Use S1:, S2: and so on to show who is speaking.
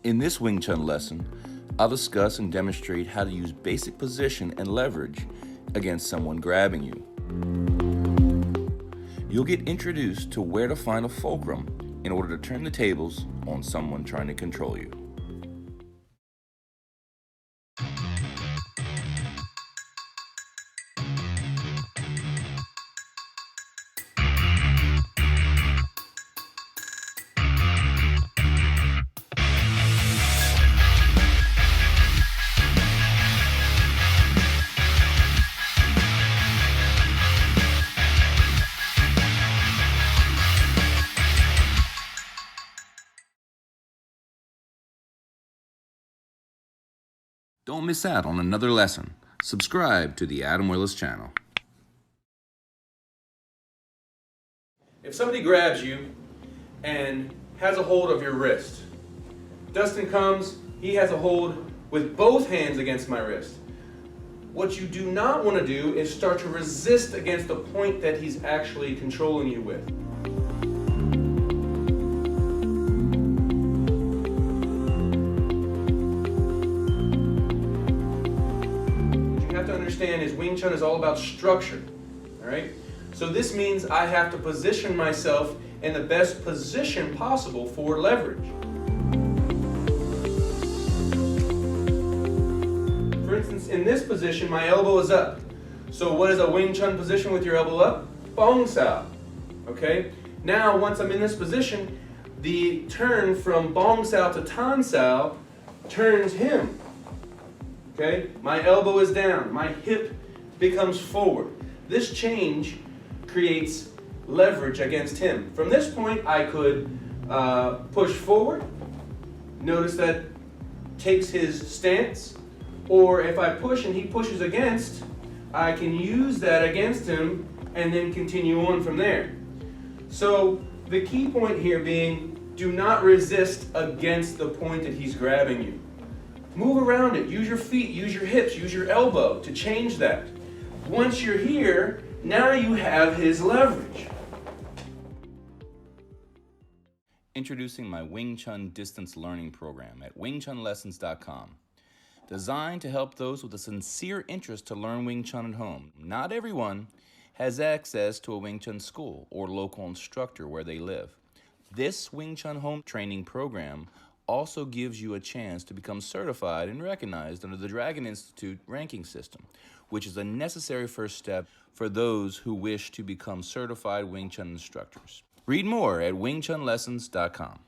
S1: In this Wing Chun lesson, I'll discuss and demonstrate how to use basic position and leverage against someone grabbing you. You'll get introduced to where to find a fulcrum in order to turn the tables on someone trying to control you. Don't miss out on another lesson. Subscribe to the Adam Willis channel.
S2: If somebody grabs you and has a hold of your wrist, Dustin comes, he has a hold with both hands against my wrist. What you do not want to do is start to resist against the point that he's actually controlling you with. Understand is Wing Chun is all about structure, all right? So this means I have to position myself in the best position possible for leverage. For instance, in this position, my elbow is up. So what is a Wing Chun position with your elbow up? Bong sao, okay? Now, once I'm in this position, the turn from bong sao to tan sao turns him. Okay, my elbow is down, my hip becomes forward. This change creates leverage against him. From this point, I could push forward. Notice that takes his stance. Or if I push and he pushes against, I can use that against him and then continue on from there. So the key point here being, do not resist against the point that he's grabbing you. Move around it, use your feet, use your hips, use your elbow to change that. Once you're here, now you have his leverage.
S1: Introducing my Wing Chun distance learning program at wingchunlessons.com. Designed to help those with a sincere interest to learn Wing Chun at home. Not everyone has access to a Wing Chun school or local instructor where they live. This Wing Chun home training program also gives you a chance to become certified and recognized under the Dragon Institute ranking system, which is a necessary first step for those who wish to become certified Wing Chun instructors. Read more at wingchunlessons.com.